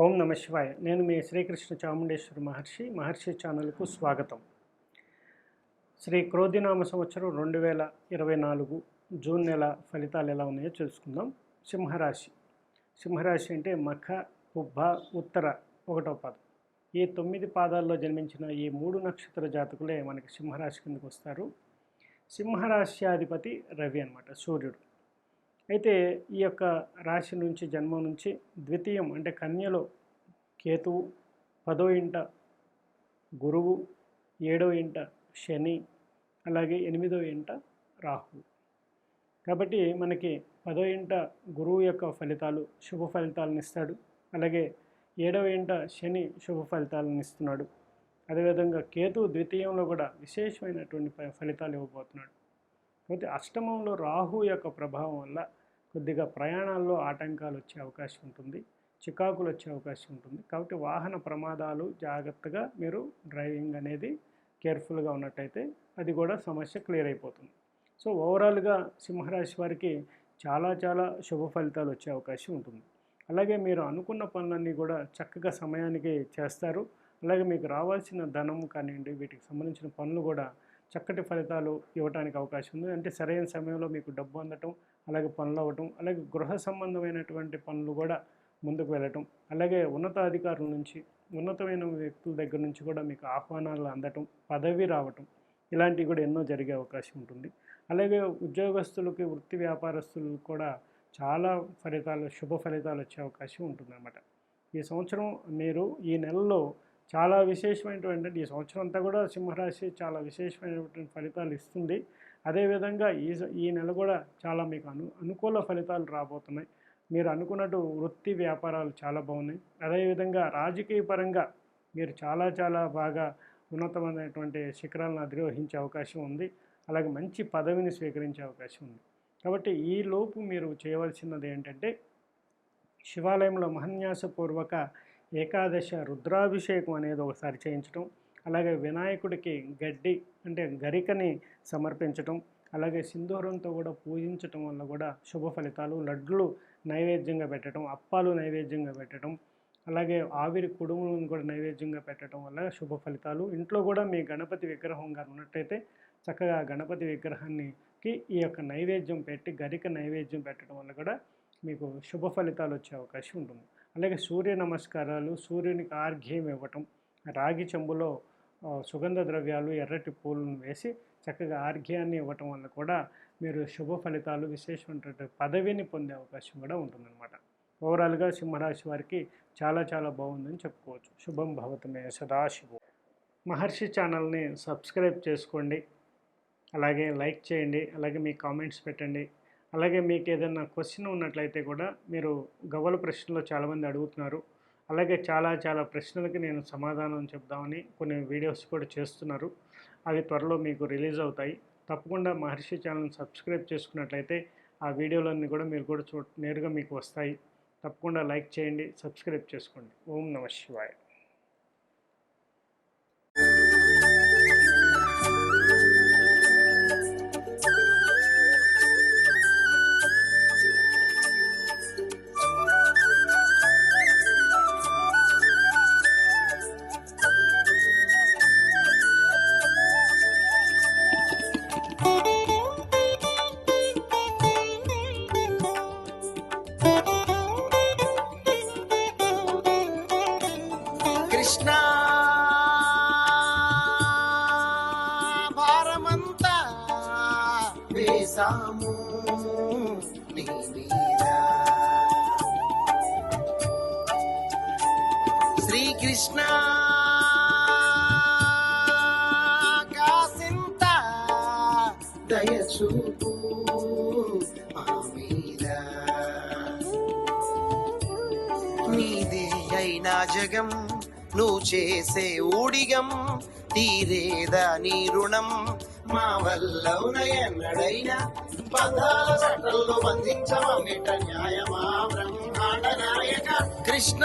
ఓం నమ శివాయ. నేను మీ శ్రీకృష్ణ చాముండేశ్వరి మహర్షి ఛానల్కు స్వాగతం. శ్రీ క్రోధినామ సంవత్సరం 2024 జూన్ నెల ఫలితాలు ఎలా ఉన్నాయో తెలుసుకుందాం. సింహరాశి అంటే మఖ, పుబ్బ, ఉత్తర 1వ పాదం. ఈ 9 పాదాల్లో జన్మించిన ఈ 3 నక్షత్ర జాతకులే మనకి సింహరాశి కిందకు వస్తారు. సింహరాశ్యాధిపతి రవి అన్నమాట, సూర్యుడు. అయితే ఈ యొక్క రాశి నుంచి జన్మం నుంచి ద్వితీయం అంటే కన్యలో కేతువు, 10వ ఇంట గురువు, 7వ ఇంట శని, అలాగే 8వ ఇంట రాహు. కాబట్టి మనకి 10వ ఇంట గురువు యొక్క ఫలితాలు శుభ ఫలితాలను ఇస్తాడు. అలాగే 7వ ఇంట శని శుభ ఫలితాలను ఇస్తున్నాడు. అదేవిధంగా కేతువు ద్వితీయంలో కూడా విశేషమైనటువంటి ఫలితాలు ఇవ్వబోతున్నాడు. కాబట్టి అష్టమంలో రాహు యొక్క ప్రభావం వల్ల కొద్దిగా ప్రయాణాల్లో ఆటంకాలు వచ్చే అవకాశం ఉంటుంది, చికాకులు వచ్చే అవకాశం ఉంటుంది. కాబట్టి వాహన ప్రమాదాలు జాగ్రత్తగా మీరు డ్రైవింగ్ అనేది కేర్ఫుల్గా ఉన్నట్టయితే అది కూడా సమస్య క్లియర్ అయిపోతుంది. సో ఓవరాల్గా సింహరాశి వారికి చాలా శుభ ఫలితాలు వచ్చే అవకాశం ఉంటుంది. అలాగే మీరు అనుకున్న పనులన్నీ కూడా చక్కగా సమయానికి చేస్తారు. అలాగే మీకు రావాల్సిన ధనం కానివ్వండి, వీటికి సంబంధించిన పనులు కూడా చక్కటి ఫలితాలు ఇవ్వడానికి అవకాశం ఉంది. అంటే సరైన సమయంలో మీకు డబ్బు అందటం, అలాగే పనులు అవ్వటం, అలాగే గృహ సంబంధమైనటువంటి పనులు కూడా ముందుకు వెళ్ళటం, అలాగే ఉన్నతాధికారుల నుంచి, ఉన్నతమైన వ్యక్తుల దగ్గర నుంచి కూడా మీకు ఆహ్వానాలు అందటం, పదవి రావటం, ఇలాంటివి కూడా ఎన్నో జరిగే అవకాశం ఉంటుంది. అలాగే ఉద్యోగస్తులకి, వృత్తి వ్యాపారస్తులకు కూడా చాలా శుభ ఫలితాలు వచ్చే అవకాశం ఉంటుందన్నమాట. ఈ సంవత్సరం మీరు ఈ నెలలో చాలా విశేషమైనటువంటి, ఈ సంవత్సరం అంతా కూడా సింహరాశి చాలా విశేషమైనటువంటి ఫలితాలు ఇస్తుంది. అదేవిధంగా ఈ నెల కూడా చాలా మీకు అనుకూల ఫలితాలు రాబోతున్నాయి. మీరు అనుకున్నట్టు వృత్తి వ్యాపారాలు చాలా బాగున్నాయి. అదేవిధంగా రాజకీయ పరంగా మీరు చాలా బాగా ఉన్నతమైనటువంటి శిఖరాలను అధిరోహించే అవకాశం ఉంది. అలాగే మంచి పదవిని స్వీకరించే అవకాశం ఉంది. కాబట్టి ఈ లోపు మీరు చేయవలసినది ఏంటంటే శివాలయంలో మహాన్యాసపూర్వక ఏకాదశ రుద్రాభిషేకం అనేది ఒకసారి చేయించడం, అలాగే వినాయకుడికి గడ్డి అంటే గరికని సమర్పించటం, అలాగే సింధూరంతో కూడా పూజించటం వల్ల కూడా శుభ ఫలితాలు. లడ్లు నైవేద్యంగా పెట్టడం, అప్పాలు నైవేద్యంగా పెట్టడం, అలాగే ఆవిరి కుడుములను కూడా నైవేద్యంగా పెట్టడం వల్ల శుభ ఫలితాలు. ఇంట్లో కూడా మీ గణపతి విగ్రహం గారు ఉన్నట్టయితే చక్కగా గణపతి విగ్రహానికి ఈ యొక్క నైవేద్యం పెట్టి గరిక నైవేద్యం పెట్టడం వల్ల కూడా మీకు శుభ ఫలితాలు వచ్చే అవకాశం ఉంటుంది. అలాగే సూర్య నమస్కారాలు, సూర్యునికి ఆర్ఘ్యం ఇవ్వటం, రాగి చెంబులో సుగంధ ద్రవ్యాలు, ఎర్రటి పూలను వేసి చక్కగా ఆర్ఘ్యాన్ని ఇవ్వటం వల్ల కూడా మీరు శుభ ఫలితాలు, విశేషమైనటువంటి పదవిని పొందే అవకాశం కూడా ఉంటుందన్నమాట. ఓవరాల్గా సింహరాశి వారికి చాలా బాగుందని చెప్పుకోవచ్చు. శుభం భవతమే సదాశివం. మహర్షి ఛానల్ని సబ్స్క్రైబ్ చేసుకోండి, అలాగే లైక్ చేయండి, అలాగే మీ కామెంట్స్ పెట్టండి. అలాగే మీకు ఏదైనా క్వశ్చన్ ఉన్నట్లయితే కూడా మీరు గవ్వల ప్రశ్నలో చాలామంది అడుగుతున్నారు. అలాగే చాలా ప్రశ్నలకి నేను సమాధానం చెప్దామని కొన్ని వీడియోస్ కూడా చేస్తున్నారు. అవి త్వరలో మీకు రిలీజ్ అవుతాయి. తప్పకుండా మహర్షి ఛానల్ని సబ్స్క్రైబ్ చేసుకున్నట్లయితే ఆ వీడియోలన్నీ కూడా మీరు కూడా నేరుగా మీకు వస్తాయి. తప్పకుండా లైక్ చేయండి, సబ్స్క్రైబ్ చేసుకోండి. ఓం నమ శివాయ. కృష్ణ భారమంతా వేసాము నీ మీద, శ్రీకృష్ణ కాసింత దయచూపు మా మీద, నీదే అయినా జగం నువ్వు చేసే ఊడిగం, తీరేదా నీ రుణం మా వల్లవునయన్నడైనా, బంధాల చట్టంలో బంధించమమిట న్యాయమా బ్రహ్మాండ నాయక కృష్ణ.